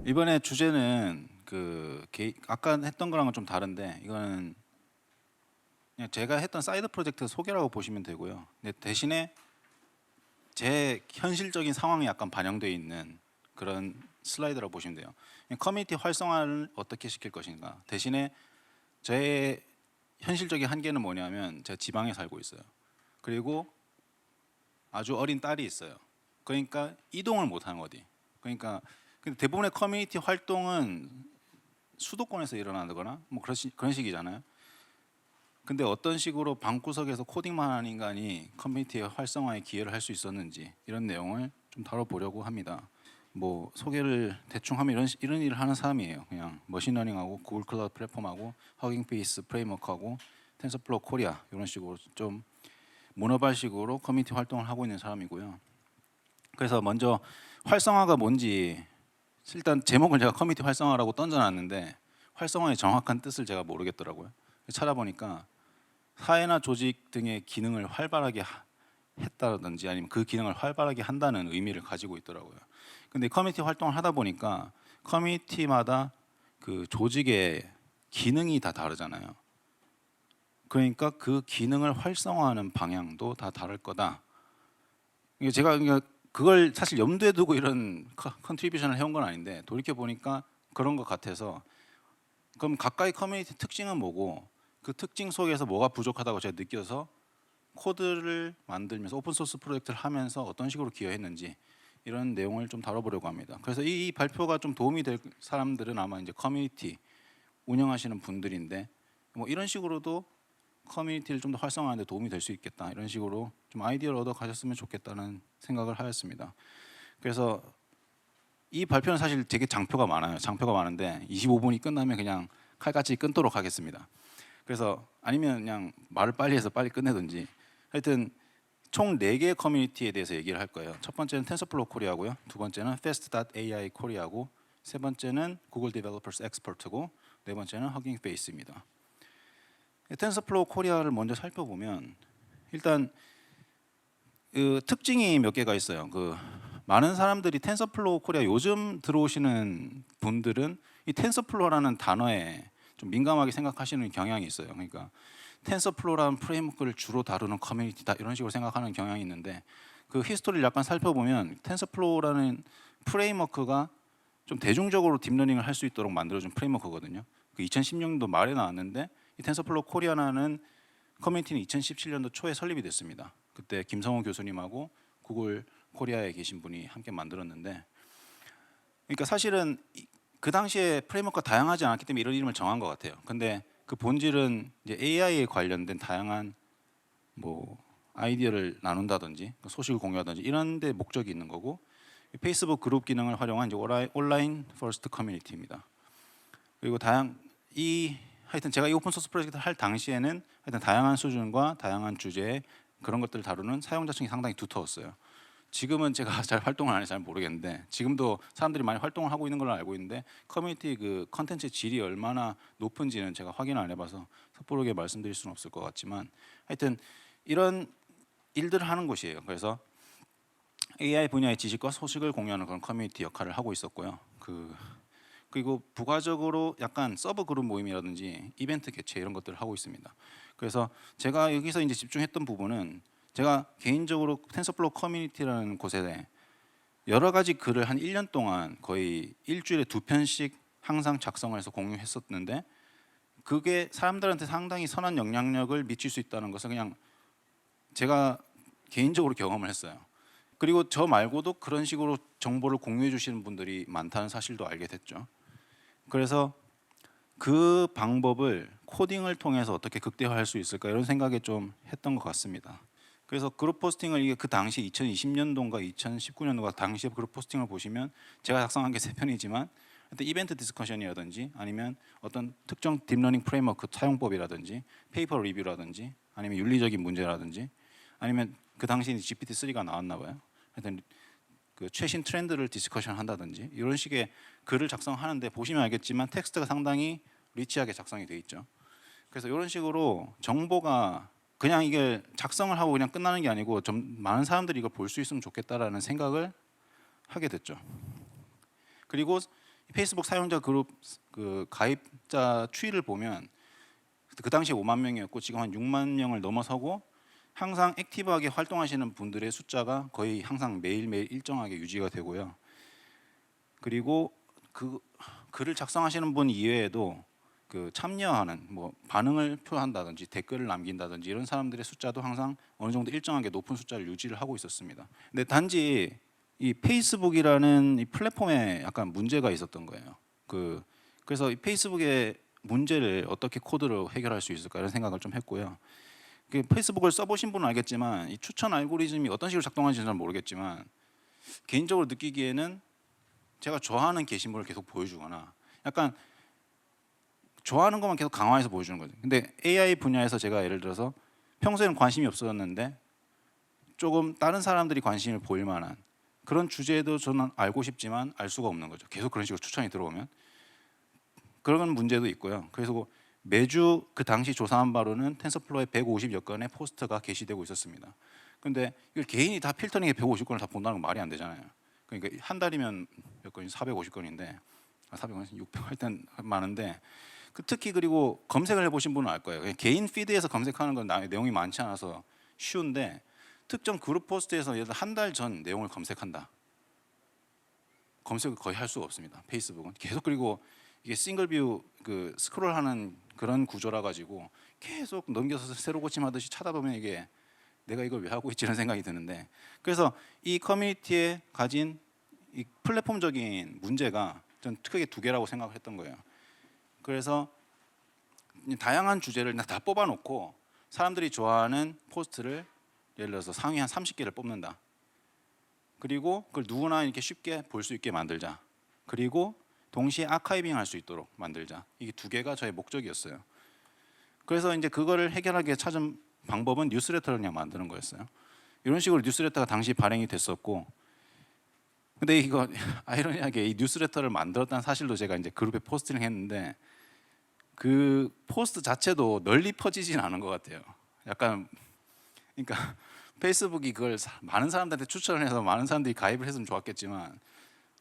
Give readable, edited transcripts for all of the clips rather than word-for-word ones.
이번에 주제는 아까 했던 거랑은 좀 다른데 이거는 그냥 제가 했던 사이드 프로젝트 소개라고 보시면 되고요. 근데 대신에 제 현실적인 상황이 약간 반영되어 있는 그런 슬라이드라고 보시면 돼요. 커뮤니티 활성화를 어떻게 시킬 것인가. 대신에 제 현실적인 한계는 뭐냐면 제가 지방에 살고 있어요. 그리고 아주 어린 딸이 있어요. 그러니까 이동을 못하는 어디. 그러니까 근데 대부분의 커뮤니티 활동은 수도권에서 일어나거나 뭐 그런 식이잖아요. 근데 어떤 식으로 방구석에서 코딩만 하는 인간이 커뮤니티의 활성화에 기여를 할 수 있었는지 이런 내용을 좀 다뤄보려고 합니다. 뭐 소개를 대충 하면 이런 일을 하는 사람이에요. 그냥 머신러닝하고 구글 클라우드 플랫폼하고 허깅 페이스 프레임워크하고 텐서플로우 코리아 이런 식으로 좀 모노발식으로 커뮤니티 활동을 하고 있는 사람이고요. 그래서 먼저 활성화가 뭔지 일단 제목을 제가 커뮤니티 활성화라고 던져놨는데 활성화의 정확한 뜻을 제가 모르겠더라고요. 찾아보니까 사회나 조직 등의 기능을 활발하게 했다든지 아니면 그 기능을 활발하게 한다는 의미를 가지고 있더라고요. 근데 커뮤니티 활동을 하다 보니까 커뮤니티마다 그 조직의 기능이 다 다르잖아요. 그러니까 그 기능을 활성화하는 방향도 다 다를 거다. 이게 제가 그걸 사실 염두에 두고 이런 컨트리뷰션을 해온 건 아닌데 돌이켜 보니까 그런 것 같아서 그럼 각각의 커뮤니티 특징은 뭐고 그 특징 속에서 뭐가 부족하다고 제가 느껴서 코드를 만들면서 오픈 소스 프로젝트를 하면서 어떤 식으로 기여했는지 이런 내용을 좀 다뤄보려고 합니다. 그래서 이 발표가 좀 도움이 될 사람들은 아마 이제 커뮤니티 운영하시는 분들인데 뭐 이런 식으로도 커뮤니티를 좀 더 활성화하는 데 도움이 될 수 있겠다. 이런 식으로 좀 아이디어를 얻어 가셨으면 좋겠다는 생각을 하였습니다. 그래서 이 발표는 사실 되게 장표가 많아요. 장표가 많은데 25분이 끝나면 그냥 칼같이 끊도록 하겠습니다. 그래서 아니면 그냥 말을 빨리 해서 빨리 끝내든지 하여튼 총 4개의 커뮤니티에 대해서 얘기를 할 거예요. 첫 번째는 텐서플로우 코리아고요. 두 번째는 fast.ai 코리아고 세 번째는 구글 디벨로퍼스 엑스퍼트고 네 번째는 허깅 페이스입니다. 텐서플로우 코리아를 먼저 살펴보면 일단 그 특징이 몇 개가 있어요. 그 많은 사람들이 텐서플로우 코리아 요즘 들어오시는 분들은 이 텐서플로우라는 단어에 좀 민감하게 생각하시는 경향이 있어요. 그러니까 텐서플로우라는 프레임워크를 주로 다루는 커뮤니티다 이런 식으로 생각하는 경향이 있는데 그 히스토리를 약간 살펴보면 텐서플로우라는 프레임워크가 좀 대중적으로 딥러닝을 할 수 있도록 만들어준 프레임워크거든요. 그 2010년도 말에 나왔는데 이 텐서플로우 코리아라는 커뮤니티는 2017년도 초에 설립이 됐습니다. 그때 김성호 교수님하고 구글 코리아에 계신 분이 함께 만들었는데, 그러니까 사실은 그 당시에 프레임워크가 다양하지 않았기 때문에 이런 이름을 정한 것 같아요. 근데 그 본질은 이제 AI에 관련된 다양한 뭐 아이디어를 나눈다든지 소식을 공유하든지 이런 데 목적이 있는 거고, 페이스북 그룹 기능을 활용한 이제 온라인 퍼스트 커뮤니티입니다. 그리고 하여튼 제가 이 오픈 소스 프로젝트를 할 당시에는 하여튼 다양한 수준과 다양한 주제의 그런 것들을 다루는 사용자층이 상당히 두터웠어요. 지금은 제가 잘 활동을 안 해서 잘 모르겠는데 지금도 사람들이 많이 활동을 하고 있는 걸로 알고 있는데 커뮤니티 그 컨텐츠 질이 얼마나 높은지는 제가 확인을 안 해봐서 섣부르게 말씀드릴 수는 없을 것 같지만 하여튼 이런 일들을 하는 곳이에요. 그래서 AI 분야의 지식과 소식을 공유하는 그런 커뮤니티 역할을 하고 있었고요. 그리고 부가적으로 약간 서브 그룹 모임이라든지 이벤트 개최 이런 것들을 하고 있습니다. 그래서 제가 여기서 이제 집중했던 부분은 제가 개인적으로 텐서플로우 커뮤니티라는 곳에 여러 가지 글을 한 1년 동안 거의 일주일에 2편씩 항상 작성을 해서 공유했었는데 그게 사람들한테 상당히 선한 영향력을 미칠 수 있다는 것을 그냥 제가 개인적으로 경험을 했어요. 그리고 저 말고도 그런 식으로 정보를 공유해 주시는 분들이 많다는 사실도 알게 됐죠. 그래서 그 방법을 코딩을 통해서 어떻게 극대화할 수 있을까 이런 생각에 좀 했던 것 같습니다. 그래서 그룹 포스팅을 이게 그 당시 2020년도인가 2019년도가 당시에 그룹 포스팅을 보시면 제가 작성한 게 3편이지만 어떤 이벤트 디스커션이라든지 아니면 어떤 특정 딥러닝 프레임워크 사용법이라든지 페이퍼 리뷰라든지 아니면 윤리적인 문제라든지 아니면 그 당시 GPT-3가 나왔나 봐요. 하여튼 그 최신 트렌드를 디스커션 한다든지 이런 식의 글을 작성하는데 보시면 알겠지만 텍스트가 상당히 리치하게 작성이 돼 있죠. 그래서 이런 식으로 정보가 그냥 이게 작성을 하고 그냥 끝나는 게 아니고 좀 많은 사람들이 이걸 볼 수 있으면 좋겠다라는 생각을 하게 됐죠. 그리고 페이스북 사용자 그룹 그 가입자 추이를 보면 그 당시 5만 명이었고 지금 한 6만 명을 넘어서고 항상 액티브하게 활동하시는 분들의 숫자가 거의 항상 매일매일 일정하게 유지가 되고요. 그리고 그 글을 작성하시는 분 이외에도 그 참여하는 뭐 반응을 표한다든지 댓글을 남긴다든지 이런 사람들의 숫자도 항상 어느 정도 일정하게 높은 숫자를 유지를 하고 있었습니다. 근데 단지 이 페이스북이라는 이 플랫폼에 약간 문제가 있었던 거예요. 그래서 이 페이스북의 문제를 어떻게 코드로 해결할 수 있을까 이런 생각을 좀 했고요. 그 페이스북을 써보신 분은 알겠지만 이 추천 알고리즘이 어떤 식으로 작동하는지는 잘 모르겠지만 개인적으로 느끼기에는 제가 좋아하는 게시물을 계속 보여주거나 약간 좋아하는 것만 계속 강화해서 보여주는 거죠. 근데 AI 분야에서 제가 예를 들어서 평소에는 관심이 없었는데 조금 다른 사람들이 관심을 보일 만한 그런 주제도 저는 알고 싶지만 알 수가 없는 거죠. 계속 그런 식으로 추천이 들어오면 그런 문제도 있고요. 그래서 매주 그 당시 조사한 바로는 텐서플로어에 150여 건의 포스트가 게시되고 있었습니다. 근데 이걸 개인이 다 필터링에 150건을 다 본다는 건 말이 안 되잖아요. 그러니까 한 달이면 몇 건이 450건인데 400건, 600 할 땐 많은데 특히 그리고 검색을 해보신 분은 알 거예요. 개인 피드에서 검색하는 건 내용이 많지 않아서 쉬운데 특정 그룹 포스트에서 예를 들어 한 달 전 내용을 검색한다. 검색을 거의 할 수가 없습니다. 페이스북은 계속 그리고 이게 싱글 뷰 그 스크롤하는 그런 구조라 가지고 계속 넘겨서 새로 고침하듯이 찾아보면 이게 내가 이걸 왜 하고 있지라는 생각이 드는데 그래서 이 커뮤니티에 가진 이 플랫폼적인 문제가 전 크게 두 개라고 생각을 했던 거예요. 그래서 다양한 주제를 다 뽑아놓고 사람들이 좋아하는 포스트를 예를 들어서 상위 한 30개를 뽑는다. 그리고 그걸 누구나 이렇게 쉽게 볼 수 있게 만들자. 그리고 동시에 아카이빙 할 수 있도록 만들자. 이게 두 개가 저의 목적이었어요. 그래서 이제 그거를 해결하기 위해 찾은 방법은 뉴스레터를 그냥 만드는 거였어요. 이런 식으로 뉴스레터가 당시 발행이 됐었고 근데 이거 아이러니하게 이 뉴스레터를 만들었다는 사실도 제가 이제 그룹에 포스팅을 했는데 그 포스트 자체도 널리 퍼지진 않은 것 같아요. 약간 그러니까 페이스북이 그걸 많은 사람들한테 추천을 해서 많은 사람들이 가입을 했으면 좋았겠지만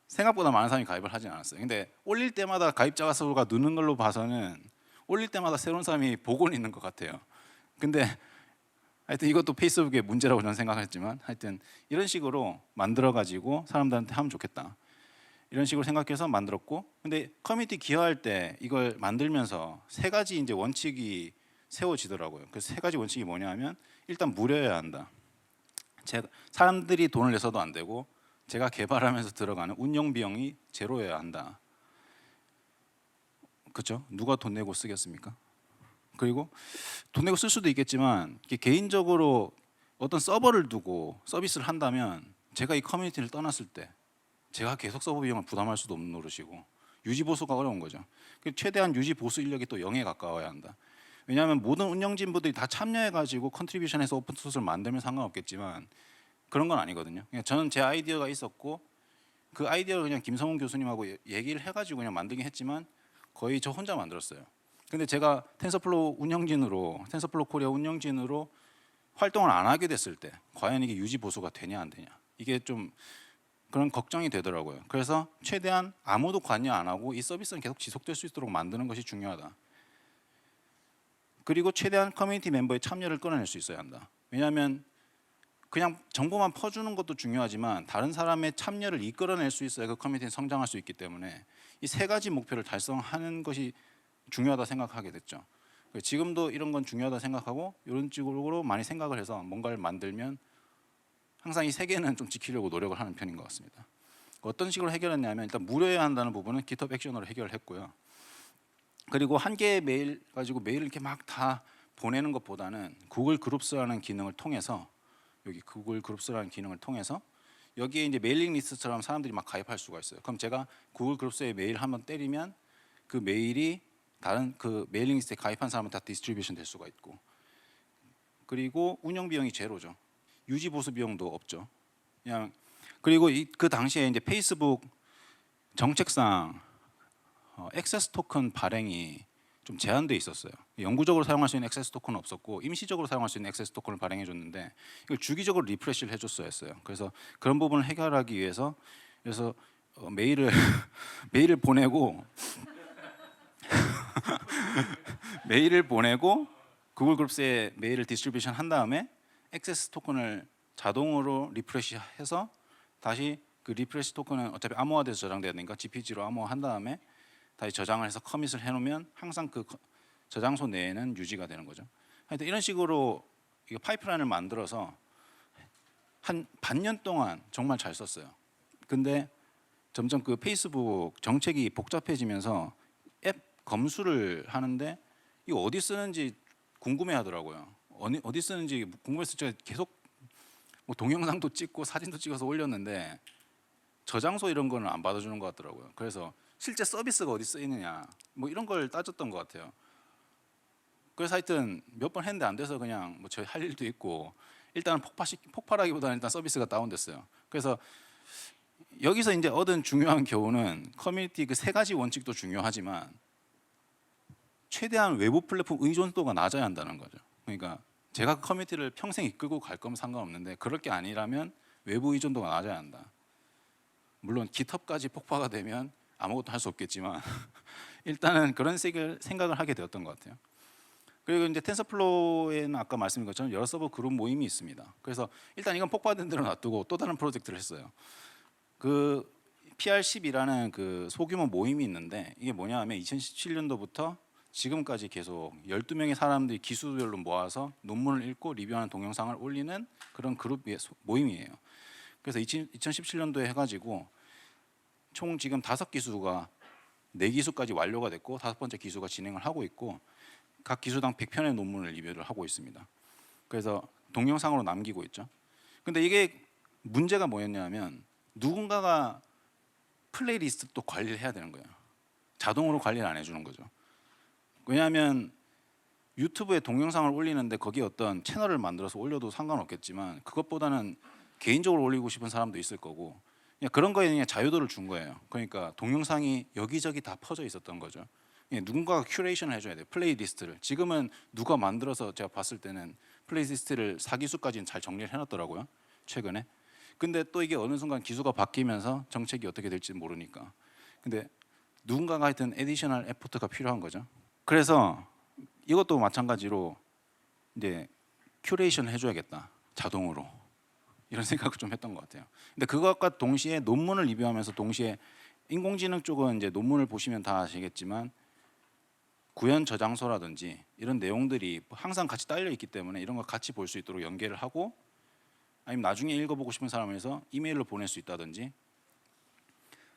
생각보다 많은 사람이 가입을 하진 않았어요. 근데 올릴 때마다 가입자 수가 느는 걸로 봐서는 올릴 때마다 새로운 사람이 보고는 있는 것 같아요. 근데 하여튼 이것도 페이스북의 문제라고 저는 생각했지만 하여튼 이런 식으로 만들어 가지고 사람들한테 하면 좋겠다. 이런 식으로 생각해서 만들었고 근데 커뮤니티 기여할 때 이걸 만들면서 세 가지 이제 원칙이 세워지더라고요. 그 세 가지 원칙이 뭐냐면 일단 무료여야 한다. 사람들이 돈을 내서도 안 되고 제가 개발하면서 들어가는 운영 비용이 제로여야 한다. 그렇죠? 누가 돈 내고 쓰겠습니까? 그리고 돈 내고 쓸 수도 있겠지만 개인적으로 어떤 서버를 두고 서비스를 한다면 제가 이 커뮤니티를 떠났을 때 제가 계속 서버 비용을 부담할 수도 없는 노릇이고 유지 보수가 어려운 거죠. 최대한 유지 보수 인력이 또 0에 가까워야 한다. 왜냐하면 모든 운영진분들이 다 참여해가지고 컨트리뷰션해서 오픈소스를 만들면 상관없겠지만 그런 건 아니거든요. 그냥 저는 제 아이디어가 있었고 그 아이디어를 그냥 김성훈 교수님하고 얘기를 해가지고 그냥 만들긴 했지만 거의 저 혼자 만들었어요. 근데 제가 텐서플로우 운영진으로 텐서플로우 코리아 운영진으로 활동을 안 하게 됐을 때 과연 이게 유지 보수가 되냐 안 되냐 이게 좀 그런 걱정이 되더라고요. 그래서 최대한 아무도 관여 안 하고 이 서비스는 계속 지속될 수 있도록 만드는 것이 중요하다. 그리고 최대한 커뮤니티 멤버의 참여를 끌어낼 수 있어야 한다. 왜냐하면 그냥 정보만 퍼주는 것도 중요하지만 다른 사람의 참여를 이끌어낼 수 있어야 그 커뮤니티는 성장할 수 있기 때문에 이 세 가지 목표를 달성하는 것이 중요하다 생각하게 됐죠. 지금도 이런 건 중요하다 생각하고 이런 쪽으로 많이 생각을 해서 뭔가를 만들면 항상 이 세 개는 좀 지키려고 노력을 하는 편인 것 같습니다. 어떤 식으로 해결했냐면 일단 무료여야 한다는 부분은 GitHub 액션으로 해결을 했고요. 그리고 한 개의 메일 가지고 메일을 이렇게 막 다 보내는 것보다는 구글 그룹스라는 기능을 통해서 여기 구글 그룹스라는 기능을 통해서 여기에 이제 메일링 리스트처럼 사람들이 막 가입할 수가 있어요. 그럼 제가 구글 그룹스에 메일 한번 때리면 그 메일이 다른 그 메일링 리스트에 가입한 사람은 다 디스트리뷰션 될 수가 있고 그리고 운영 비용이 제로죠. 유지 보수 비용도 없죠. 그냥 그리고 그 당시에 이제 페이스북 정책상 액세스 토큰 발행이 좀 제한돼 있었어요. 영구적으로 사용할 수 있는 액세스 토큰은 없었고 임시적으로 사용할 수 있는 액세스 토큰을 발행해 줬는데 이걸 주기적으로 리프레시를 해줬어야 했어요. 그래서 그런 부분을 해결하기 위해서 그래서 메일을 메일을 보내고 메일을 보내고 구글 그룹스에 메일을 디스트리뷰션 한 다음에 액세스 토큰을 자동으로 리프레시해서 다시 그 리프레시 토큰은 어차피 암호화돼서 저장돼야 되니까 GPG로 암호화한 다음에 다시 저장을 해서 커밋을 해놓으면 항상 그 저장소 내에는 유지가 되는 거죠. 하여튼 이런 식으로 이거 파이프라인을 만들어서 한 반년 동안 정말 잘 썼어요. 근데 점점 그 페이스북 정책이 복잡해지면서 앱 검수를 하는데 이거 어디 쓰는지 궁금해하더라고요. 어디 쓰는지 궁금해서 제가 계속 뭐 동영상도 찍고 사진도 찍어서 올렸는데 저장소 이런 거는 안 받아주는 것 같더라고요. 그래서 실제 서비스가 어디 쓰이느냐 뭐 이런 걸 따졌던 것 같아요. 그래서 하여튼 몇 번 했는데 안 돼서 그냥 뭐 저희 할 일도 있고 일단은 폭발하기보다는 일단 서비스가 다운됐어요. 그래서 여기서 이제 얻은 중요한 교훈은 커뮤니티 그 세 가지 원칙도 중요하지만 최대한 외부 플랫폼 의존도가 낮아야 한다는 거죠. 그러니까 제가 커뮤니티를 평생 이끌고 갈 거면 상관없는데 그럴 게 아니라면 외부 의존도가 낮아야 한다. 물론 GitHub까지 폭파가 되면 아무것도 할 수 없겠지만 일단은 그런 생각을 하게 되었던 것 같아요. 그리고 이제 텐서플로우에는 아까 말씀드린 것처럼 여러 서버 그룹 모임이 있습니다. 그래서 일단 이건 폭파된 대로 놔두고 또 다른 프로젝트를 했어요. 그 PR10이라는 그 소규모 모임이 있는데 이게 뭐냐 하면 2017년도부터 지금까지 계속 12명의 사람들이 기수별로 모아서 논문을 읽고 리뷰하는 동영상을 올리는 그런 그룹 모임이에요. 그래서 2017년도에 해가지고 총 지금 5기수가 4기수까지 완료가 됐고 5번째 기수가 진행을 하고 있고 각 기수당 100편의 논문을 리뷰를 하고 있습니다. 그래서 동영상으로 남기고 있죠. 근데 이게 문제가 뭐였냐면 누군가가 플레이리스트 또 관리를 해야 되는 거예요. 자동으로 관리를 안 해주는 거죠. 왜냐하면 유튜브에 동영상을 올리는데 거기에 어떤 채널을 만들어서 올려도 상관없겠지만 그것보다는 개인적으로 올리고 싶은 사람도 있을 거고 그냥 그런 거에 그냥 자유도를 준 거예요. 그러니까 동영상이 여기저기 다 퍼져 있었던 거죠. 누군가가 큐레이션을 해줘야 돼요. 플레이리스트를. 지금은 누가 만들어서 제가 봤을 때는 플레이리스트를 4기수까지는 잘 정리를 해놨더라고요. 최근에. 근데 또 이게 어느 순간 기수가 바뀌면서 정책이 어떻게 될지 모르니까. 근데 누군가가 하여튼 에디셔널 에포트가 필요한 거죠. 그래서 이것도 마찬가지로 이제 큐레이션 해줘야겠다. 자동으로. 이런 생각을 좀 했던 것 같아요. 근데 그것과 동시에 논문을 리뷰하면서 동시에 인공지능 쪽은 이제 논문을 보시면 다 아시겠지만 구현 저장소라든지 이런 내용들이 항상 같이 딸려 있기 때문에 이런 걸 같이 볼 수 있도록 연계를 하고 아니면 나중에 읽어보고 싶은 사람에서 이메일로 보낼 수 있다든지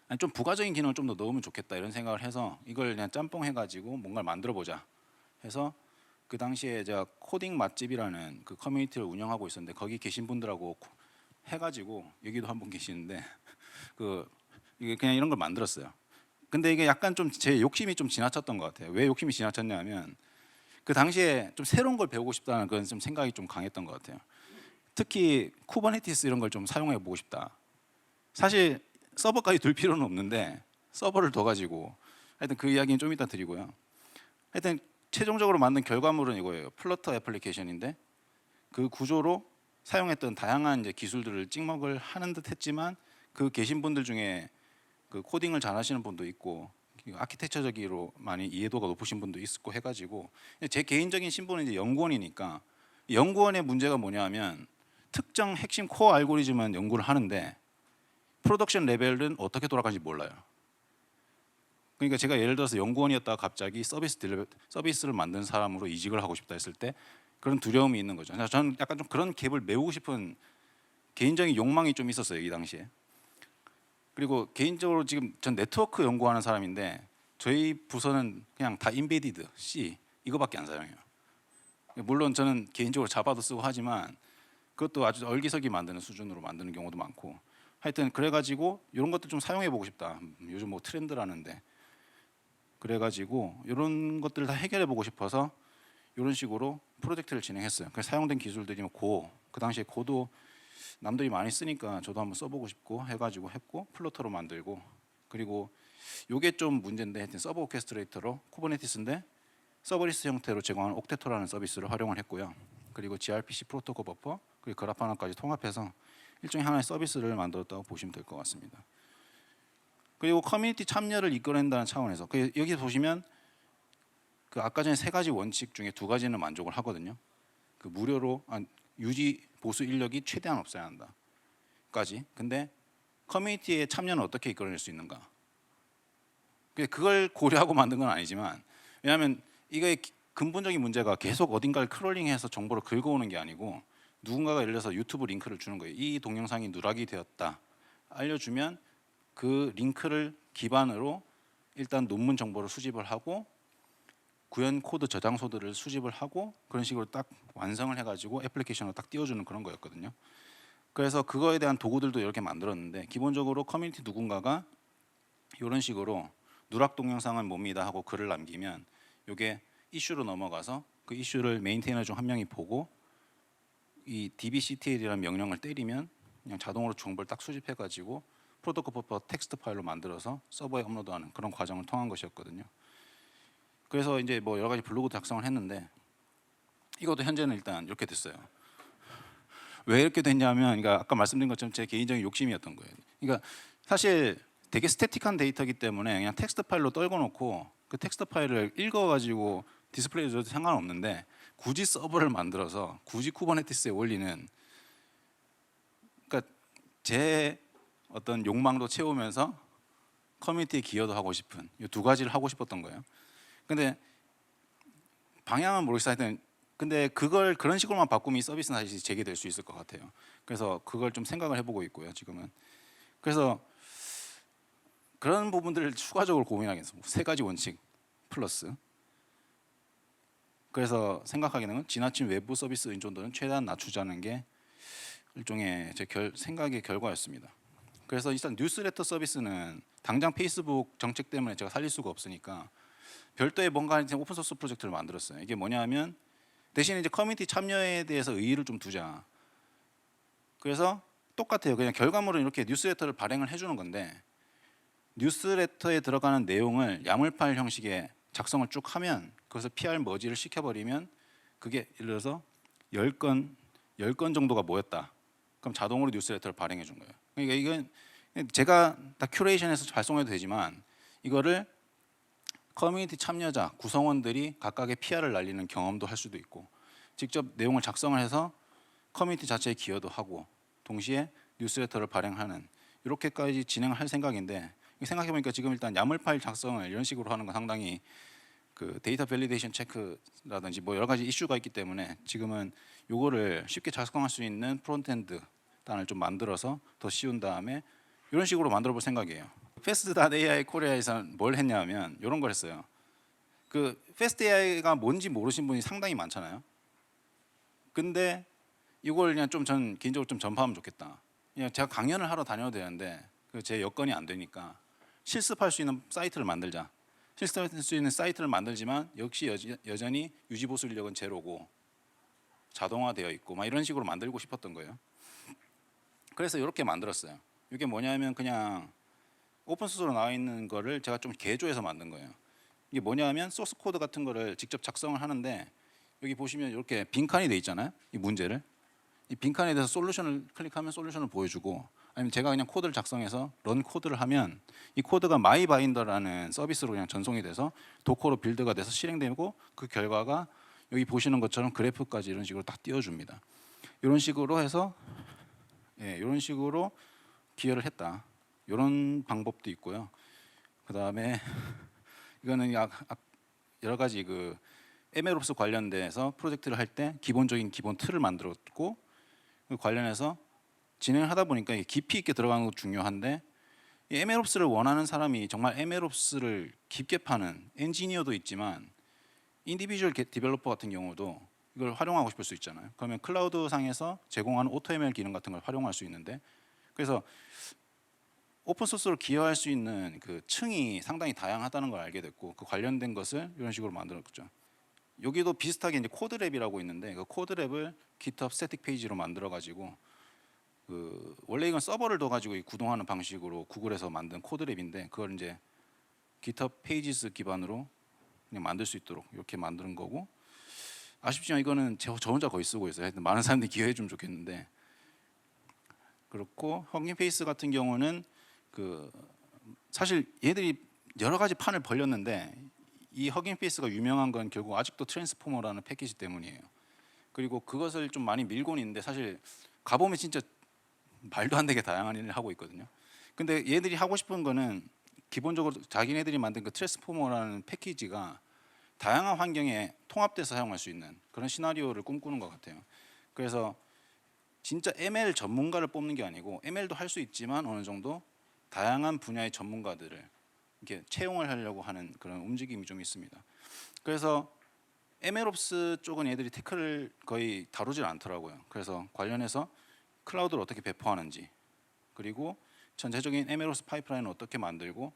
아니 좀 부가적인 기능을 좀 더 넣으면 좋겠다 이런 생각을 해서 이걸 그냥 짬뽕 해가지고 뭔가를 만들어 보자 해서 그 당시에 제가 코딩 맛집이라는 그 커뮤니티를 운영하고 있었는데 거기 계신 분들하고 해가지고 여기도 한 분 계시는데 그 이게 그냥 이런 걸 만들었어요. 근데 이게 약간 좀 제 욕심이 좀 지나쳤던 것 같아요. 왜 욕심이 지나쳤냐면 그 당시에 좀 새로운 걸 배우고 싶다는 그런 좀 생각이 좀 강했던 것 같아요. 특히 쿠버네티스 이런 걸 좀 사용해 보고 싶다. 사실 서버까지 둘 필요는 없는데 서버를 둬 가지고 하여튼 그 이야기는 좀 이따 드리고요. 하여튼 최종적으로 만든 결과물은 이거예요. 플러터 애플리케이션인데 그 구조로 사용했던 다양한 이제 기술들을 찍먹을 하는 듯했지만 그 계신 분들 중에 그 코딩을 잘하시는 분도 있고 아키텍처적으로 많이 이해도가 높으신 분도 있고 해가지고 제 개인적인 신분은 이제 연구원이니까 연구원의 문제가 뭐냐면 특정 핵심 코어 알고리즘은 연구를 하는데 프로덕션 레벨은 어떻게 돌아가는지 몰라요. 그러니까 제가 예를 들어서 연구원이었다가 갑자기 서비스를 만든 사람으로 이직을 하고 싶다 했을 때 그런 두려움이 있는 거죠. 그래서 저는 약간 좀 그런 갭을 메우고 싶은 개인적인 욕망이 좀 있었어요, 이 당시에. 그리고 개인적으로 지금 전 네트워크 연구하는 사람인데 저희 부서는 그냥 다 인베디드 C 이거밖에 안 사용해요. 물론 저는 개인적으로 자바도 쓰고 하지만 그것도 아주 얼기설기 만드는 수준으로 만드는 경우도 많고 하여튼 그래가지고 이런 것도 좀 사용해 보고 싶다. 요즘 뭐 트렌드라는데 그래가지고 이런 것들을 다 해결해 보고 싶어서 이런 식으로 프로젝트를 진행했어요. 그래서 사용된 기술들이 그 당시에 고도 남들이 많이 쓰니까 저도 한번 써보고 싶고 해가지고 했고 플로터로 만들고 그리고 이게 좀 문제인데 하여튼 서버 오케스트레이터로 쿠버네티스인데 서버리스 형태로 제공하는 옥테토라는 서비스를 활용을 했고요. 그리고 gRPC 프로토콜 버퍼 그리고 그래프 하나까지 통합해서 일종의 하나의 서비스를 만들었다고 보시면 될 것 같습니다. 그리고 커뮤니티 참여를 이끌어낸다는 차원에서 여기 보시면 그 아까 전에 세 가지 원칙 중에 두 가지는 만족을 하거든요. 그 무료로 유지 보수 인력이 최대한 없어야 한다까지. 근데 커뮤니티의 참여는 어떻게 이끌어낼 수 있는가? 그걸 고려하고 만든 건 아니지만, 왜냐하면 이거의 근본적인 문제가 계속 어딘가를 크롤링해서 정보를 긁어오는 게 아니고, 누군가가 예를 들어서 유튜브 링크를 주는 거예요. 이 동영상이 누락이 되었다 알려주면 그 링크를 기반으로 일단 논문 정보를 수집을 하고 구현 코드 저장소들을 수집을 하고 그런 식으로 딱 완성을 해가지고 애플리케이션으로 딱 띄워주는 그런 거였거든요. 그래서 그거에 대한 도구들도 이렇게 만들었는데, 기본적으로 커뮤니티 누군가가 이런 식으로 누락 동영상은 뭡니다 하고 글을 남기면 이게 이슈로 넘어가서 그 이슈를 메인테이너 중 한 명이 보고 이 dbctl이라는 명령을 때리면 그냥 자동으로 정보를 딱 수집해가지고 프로토콜 버퍼 텍스트 파일로 만들어서 서버에 업로드하는 그런 과정을 통한 것이었거든요. 그래서 이제 뭐 여러 가지 블로그 작성을 했는데, 이것도 현재는 일단 이렇게 됐어요. 왜 이렇게 됐냐면, 그러니까 아까 말씀드린 것처럼 제 개인적인 욕심이었던 거예요. 그러니까 사실 되게 스태틱한 데이터이기 때문에 그냥 텍스트 파일로 떨궈놓고 그 텍스트 파일을 읽어가지고 디스플레이 줘도 상관없는데, 굳이 서버를 만들어서 굳이 쿠버네티스에 올리는, 그러니까 제 어떤 욕망도 채우면서 커뮤니티에 기여도 하고 싶은 이 두 가지를 하고 싶었던 거예요. 근데 방향은 모르겠어요. 하여튼 근데 그걸 그런 식으로만 바꾸면 이 서비스는 다시 재개될 수 있을 것 같아요. 그래서 그걸 좀 생각을 해보고 있고요, 지금은. 그래서 그런 부분들을 추가적으로 고민하겠습니다. 세 가지 원칙 플러스. 그래서 생각하기는 지나친 외부 서비스 의존도는 최대한 낮추자는 게 일종의 제 생각의 결과였습니다. 그래서 일단 뉴스레터 서비스는 당장 페이스북 정책 때문에 제가 살릴 수가 없으니까 별도의 뭔가 오픈 소스 프로젝트를 만들었어요. 이게 뭐냐면 대신에 이제 커뮤니티 참여에 대해서 의의를 좀 두자. 그래서 똑같아요. 그냥 결과물은 이렇게 뉴스레터를 발행을 해주는 건데, 뉴스레터에 들어가는 내용을 야물 파일 형식의 작성을 쭉 하면 그것을 PR 머지를 시켜버리면 그게 예를 들어서 10건 정도가 모였다. 그럼 자동으로 뉴스레터를 발행해 준 거예요. 그러니까 이건 제가 다 큐레이션해서 발송해도 되지만, 이거를 커뮤니티 참여자, 구성원들이 각각의 PR을 날리는 경험도 할 수도 있고, 직접 내용을 작성을 해서 커뮤니티 자체에 기여도 하고 동시에 뉴스레터를 발행하는, 이렇게까지 진행을 할 생각인데, 생각해보니까 지금 일단 야물 파일 작성을 이런 식으로 하는 건 상당히 그 데이터 밸리데이션 체크라든지 뭐 여러 가지 이슈가 있기 때문에 지금은 요거를 쉽게 작성할 수 있는 프론트엔드 단을 좀 만들어서 더 씌운 다음에 이런 식으로 만들어 볼 생각이에요. Fast.ai 코리아에서는 뭘 했냐면 이런 걸 했어요. 그 Fast.ai가 뭔지 모르신 분이 상당히 많잖아요. 근데 이걸 그냥 좀 전 개인적으로 좀 전파하면 좋겠다. 그냥 제가 강연을 하러 다녀도 되는데 제 여건이 안 되니까 실습할 수 있는 사이트를 만들자. 실습할 수 있는 사이트를 만들지만 역시 여전히 유지 보수 인력은 제로고 자동화되어 있고 막 이런 식으로 만들고 싶었던 거예요. 그래서 이렇게 만들었어요. 이게 뭐냐면 그냥 오픈 소스로 나와 있는 거를 제가 좀 개조해서 만든 거예요. 이게 뭐냐면 소스 코드 같은 거를 직접 작성을 하는데, 여기 보시면 이렇게 빈칸이 돼 있잖아요. 이 문제를 이 빈칸에 대해서 솔루션을 클릭하면 솔루션을 보여주고, 아니면 제가 그냥 코드를 작성해서 런 코드를 하면 이 코드가 마이바인더라는 서비스로 그냥 전송이 돼서 도커로 빌드가 돼서 실행되고, 그 결과가 여기 보시는 것처럼 그래프까지 이런 식으로 딱 띄워줍니다. 이런 식으로 해서 이런 식으로 기여를 했다. 이런 방법도 있고요. 그 다음에 이거는 여러 가지 그 MLOps 관련돼서 프로젝트를 할 때 기본적인 기본 틀을 만들었고, 그 관련해서 진행을 하다 보니까 깊이 있게 들어가는 것도 중요한데, 이 MLOps를 원하는 사람이 정말 MLOps를 깊게 파는 엔지니어도 있지만 인디비주얼 디벨로퍼 같은 경우도 이걸 활용하고 싶을 수 있잖아요. 그러면 클라우드 상에서 제공하는 AutoML 기능 같은 걸 활용할 수 있는데, 그래서 오픈 소스로 기여할 수 있는 그 층이 상당히 다양하다는 걸 알게 됐고, 그 관련된 것을 이런 식으로 만들었죠. 여기도 비슷하게 이제 코드랩이라고 있는데, 그 코드랩을 GitHub 스태틱 페이지로 만들어 가지고 원래 이건 서버를 둬 가지고 구동하는 방식으로 구글에서 만든 코드랩인데, 그걸 이제 GitHub 페이지스 기반으로 그냥 만들 수 있도록 이렇게 만드는 거고, 아쉽지만 이거는 저 혼자 거의 쓰고 있어요. 하여튼 많은 사람들이 기여해 주면 좋겠는데. 그렇고 헝킹 페이스 같은 경우는 그 사실 얘들이 여러 가지 판을 벌렸는데 이 허깅 페이스가 유명한 건 결국 아직도 트랜스포머라는 패키지 때문이에요. 그리고 그것을 좀 많이 밀고는 있는데 사실 가보면 진짜 말도 안 되게 다양한 일을 하고 있거든요. 근데 얘들이 하고 싶은 거는 기본적으로 자기네들이 만든 그 트랜스포머라는 패키지가 다양한 환경에 통합돼서 사용할 수 있는 그런 시나리오를 꿈꾸는 것 같아요. 그래서 진짜 ML 전문가를 뽑는 게 아니고 ML도 할 수 있지만 어느 정도 다양한 분야의 전문가들을 이렇게 채용을 하려고 하는 그런 움직임이 좀 있습니다. 그래서 MLOps 쪽은 얘들이 태클을 거의 다루질 않더라고요. 그래서 관련해서 클라우드를 어떻게 배포하는지, 그리고 전체적인 MLOps 파이프라인을 어떻게 만들고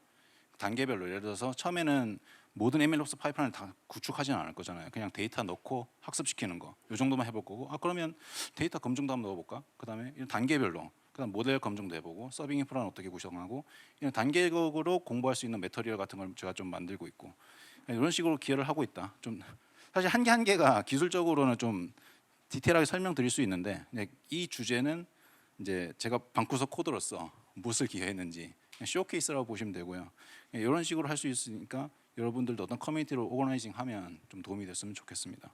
단계별로, 예를 들어서 처음에는 모든 MLOps 파이프라인을 다 구축하지는 않을 거잖아요. 그냥 데이터 넣고 학습시키는 거, 이 정도만 해볼 거고, 그러면 데이터 검증도 한번 넣어볼까? 그다음에 이런 단계별로, 그다음 모델 검증도 해보고, 서빙 인프라는 어떻게 구성하고, 이런 단계적으로 공부할 수 있는 매터리얼 같은 걸 제가 좀 만들고 있고, 이런 식으로 기여를 하고 있다. 좀 사실 한 개 한 개가 기술적으로는 좀 디테일하게 설명드릴 수 있는데, 이 주제는 이제 제가 방구석 코드로서 무엇을 기여했는지 쇼케이스라고 보시면 되고요. 이런 식으로 할 수 있으니까 여러분들도 어떤 커뮤니티로 오거나이징하면 좀 도움이 됐으면 좋겠습니다.